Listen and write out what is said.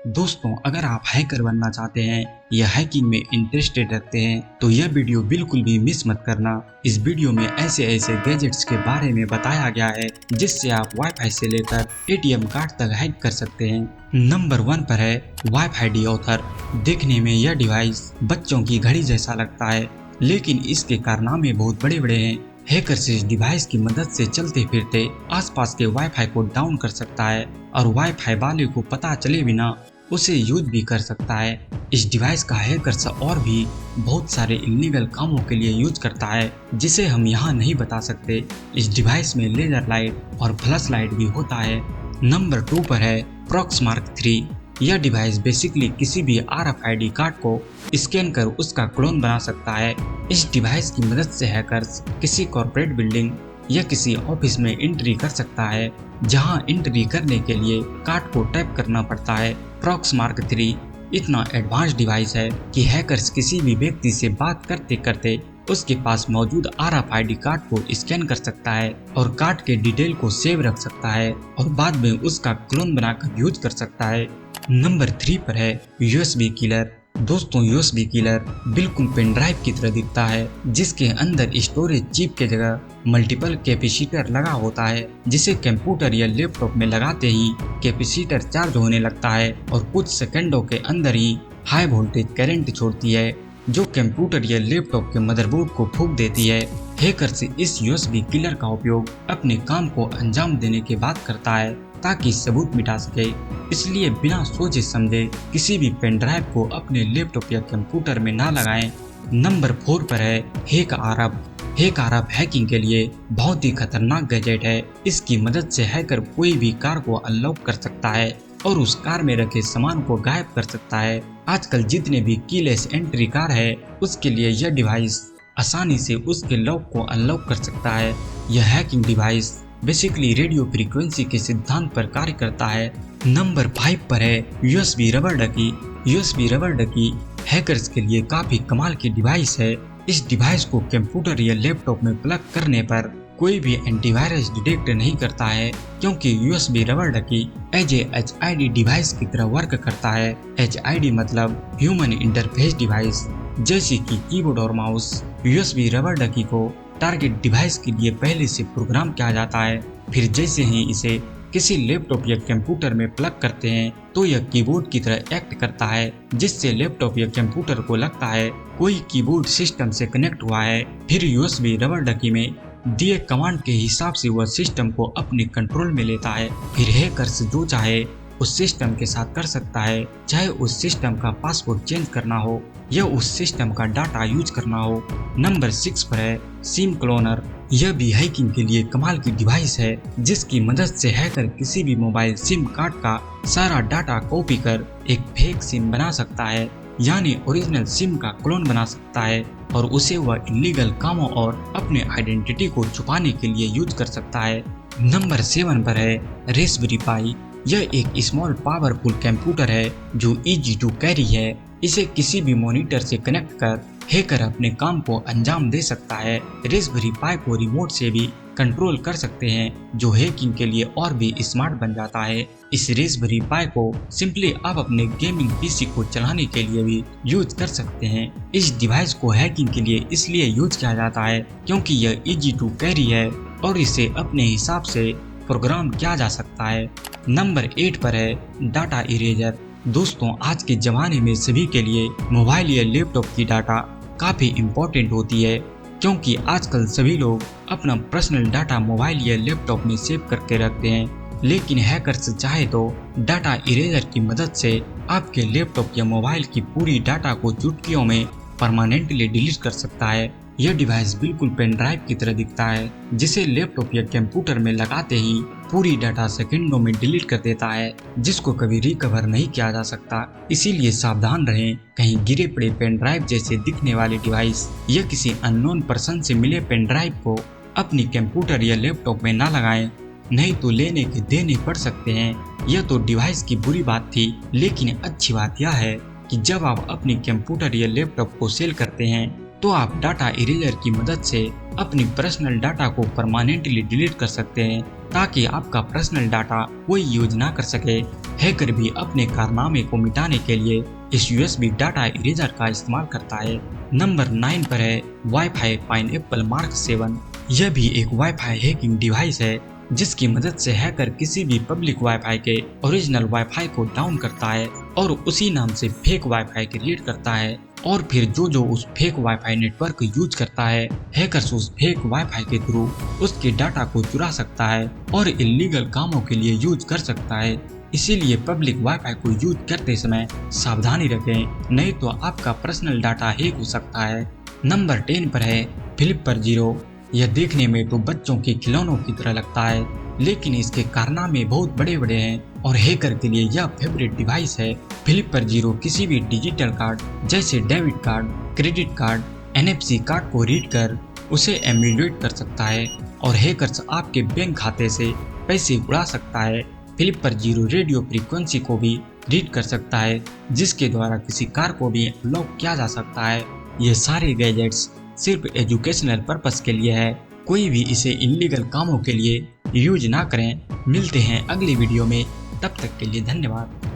दोस्तों, अगर आप हैकर बनना चाहते हैं या हैकिंग में इंटरेस्टेड रखते हैं तो यह वीडियो बिल्कुल भी मिस मत करना। इस वीडियो में ऐसे गैजेट्स के बारे में बताया गया है जिससे आप वाईफाई से लेकर एटीएम कार्ड तक हैक कर सकते हैं। नंबर 1 पर है वाईफाई डीऑथर। देखने में यह डिवाइस बच्चों की घड़ी जैसा लगता है, लेकिन इसके कारनामे बहुत बड़े बड़े हैं। हैकर्स इस डिवाइस की मदद से चलते फिरते आसपास के वाईफाई को डाउन कर सकता है और वाईफाई वाले को पता चले बिना उसे यूज भी कर सकता है। इस डिवाइस का हैकर्स और भी बहुत सारे इल्लीगल कामों के लिए यूज करता है जिसे हम यहाँ नहीं बता सकते। इस डिवाइस में लेजर लाइट और फ्लैश लाइट भी होता है। नंबर 2 पर है प्रॉक्समार्क 3। यह डिवाइस बेसिकली किसी भी RFID कार्ड को स्कैन कर उसका क्लोन बना सकता है। इस डिवाइस की मदद से हैकर्स किसी कॉर्पोरेट बिल्डिंग या किसी ऑफिस में एंट्री कर सकता है, जहां एंट्री करने के लिए कार्ड को टैप करना पड़ता है। प्रॉक्समार्क 3 इतना एडवांस डिवाइस है कि हैकर्स किसी भी व्यक्ति से बात करते करते उसके पास मौजूद RFID कार्ड को स्कैन कर सकता है और कार्ड के डिटेल को सेव रख सकता है और बाद में उसका क्लोन बनाकर यूज कर सकता है। नंबर 3 पर है USB किलर। दोस्तों, USB किलर बिल्कुल पेन ड्राइव की तरह दिखता है, जिसके अंदर स्टोरेज चिप के जगह मल्टीपल कैपेसिटर लगा होता है, जिसे कंप्यूटर या लैपटॉप में लगाते ही कैपेसिटर चार्ज होने लगता है और कुछ सेकंडों के अंदर ही हाई वोल्टेज करंट छोड़ती है, जो कंप्यूटर या लैपटॉप के मदरबोर्ड को फूंक देती है। हैकर्स इस USB किलर का उपयोग अपने काम को अंजाम देने के बाद करता है ताकि सबूत मिटा सके, इसलिए बिना सोचे समझे किसी भी पेन ड्राइव को अपने लैपटॉप या कंप्यूटर में ना लगाएं। नंबर 4 पर है हैकआरब। हैकआरब हैकिंग के लिए बहुत ही खतरनाक गैजेट है। इसकी मदद से हैकर कोई भी कार को अनलॉक कर सकता है और उस कार में रखे सामान को गायब कर सकता है। आजकल जितने भी कीलेस एंट्री कार है उसके लिए यह डिवाइस आसानी से उसके लॉक को अनलॉक कर सकता है। यह hacking device basically radio frequency के सिद्धांत पर कार्य करता है। नंबर 5 पर है USB rubber ducky. USB rubber ducky hackers के लिए काफी कमाल की डिवाइस है। इस डिवाइस को कंप्यूटर या लैपटॉप में प्लग करने पर कोई भी एंटीवायरस डिटेक्ट नहीं करता है, क्योंकि USB rubber ducky as a HID device की तरह वर्क करता है। HID मतलब ह्यूमन इंटरफेस डिवाइस, जैसे कि कीबोर्ड और माउस। USB रबर डकी को टारगेट डिवाइस के लिए पहले से प्रोग्राम किया जाता है, फिर जैसे ही इसे किसी लैपटॉप या कंप्यूटर में प्लग करते हैं तो यह कीबोर्ड की तरह एक्ट करता है, जिससे लैपटॉप या कंप्यूटर को लगता है कोई कीबोर्ड सिस्टम से कनेक्ट हुआ है। फिर USB रबर डकी में दिए कमांड के हिसाब से वह सिस्टम को अपने कंट्रोल में लेता है। फिर हैकर्स जो चाहे उस सिस्टम के साथ कर सकता है, चाहे उस सिस्टम का पासवर्ड चेंज करना हो या उस सिस्टम का डाटा यूज करना हो। नंबर 6 पर है सिम क्लोनर। यह भी हैकिंग के लिए कमाल की डिवाइस है, जिसकी मदद से हैकर किसी भी मोबाइल सिम कार्ड का सारा डाटा कॉपी कर एक फेक सिम बना सकता है, यानी ओरिजिनल सिम का क्लोन बना सकता है और उसे वह इलीगल कामों और अपने आइडेंटिटी को छुपाने के लिए यूज कर सकता है। नंबर 7 पर है रेस्पबेरी पाई। यह एक स्मॉल पावरफुल कंप्यूटर है जो इजी टू कैरी है। इसे किसी भी मॉनिटर से कनेक्ट कर हैकर अपने काम को अंजाम दे सकता है। रेस्पबेरी पाई को रिमोट से भी कंट्रोल कर सकते हैं, जो हैकिंग के लिए और भी स्मार्ट बन जाता है। इस रेस्पबेरी पाई को सिंपली आप अपने गेमिंग PC को चलाने के लिए भी यूज कर सकते हैं। इस डिवाइस को हैकिंग के लिए इसलिए यूज किया जाता है क्योंकि यह इजी टू कैरी है और इसे अपने हिसाब से प्रोग्राम किया जा सकता है। नंबर 8 पर है डाटा इरेजर। दोस्तों, आज के जमाने में सभी के लिए मोबाइल या लैपटॉप की डाटा काफी इम्पोर्टेंट होती है, क्योंकि आजकल सभी लोग अपना पर्सनल डाटा मोबाइल या लैपटॉप में सेव करके रखते हैं। लेकिन हैकर्स चाहे तो डाटा इरेजर की मदद से आपके लैपटॉप या मोबाइल की पूरी डाटा को चुटकियों में परमानेंटली डिलीट कर सकता है। यह डिवाइस बिल्कुल पेन ड्राइव की तरह दिखता है, जिसे लैपटॉप या कंप्यूटर में लगाते ही पूरी डाटा सेकंडों में डिलीट कर देता है, जिसको कभी रिकवर नहीं किया जा सकता। इसीलिए सावधान रहें, कहीं गिरे पड़े पेन ड्राइव जैसे दिखने वाले डिवाइस या किसी अननोन पर्सन से मिले पेन ड्राइव को अपनी कंप्यूटर या लैपटॉप में ना लगाएं, नहीं तो लेने के देने पड़ सकते हैं। यह तो डिवाइस की बुरी बात थी, लेकिन अच्छी बात यह है कि जब आप अपनी कंप्यूटर या लैपटॉप को सेल करते हैं तो आप डाटा इरेजर की मदद से अपनी पर्सनल डाटा को परमानेंटली डिलीट कर सकते हैं, ताकि आपका पर्सनल डाटा कोई यूज ना कर सके। हैकर भी अपने कारनामे को मिटाने के लिए इस USB डाटा इरेजर का इस्तेमाल करता है। नंबर 9 पर है वाईफाई पाइनएप्पल मार्क 7। यह भी एक वाईफाई हैकिंग डिवाइस है जिसकी मदद से हैकर किसी भी पब्लिक वाईफाई के ओरिजिनल वाईफाई को डाउन करता है और उसी नाम से फेक वाईफाई क्रिएट करता है, और फिर जो उस फेक वाईफाई नेटवर्क यूज करता है, हैकर्स उस फेक वाईफाई के थ्रू उसके डाटा को चुरा सकता है और इल्लीगल कामों के लिए यूज कर सकता है। इसीलिए पब्लिक वाईफाई को यूज करते समय सावधानी रखें, नहीं तो आपका पर्सनल डाटा हैक हो सकता है। नंबर 10 पर है फ्लिपर जीरो। यह देखने में तो बच्चों के खिलौनों की तरह लगता है, लेकिन इसके कारनामे बहुत बड़े बड़े हैं और हैकर के लिए यह फेवरेट डिवाइस है। फ्लिपर जीरो किसी भी डिजिटल कार्ड जैसे debit card, credit card, NFC card को रीड कर उसे एम्यूलेट कर सकता है और हैकर्स आपके बैंक खाते से पैसे उड़ा सकता है। फ्लिपर जीरो रेडियो फ्रीक्वेंसी को भी रीड कर सकता है, जिसके द्वारा किसी कार को भी लॉक किया जा सकता है। ये सारे गैजेट्स सिर्फ एजुकेशनल पर्पस के लिए है, कोई भी इसे इल्लीगल कामों के लिए यूज ना करें। मिलते हैं अगली वीडियो में, तब तक के लिए धन्यवाद।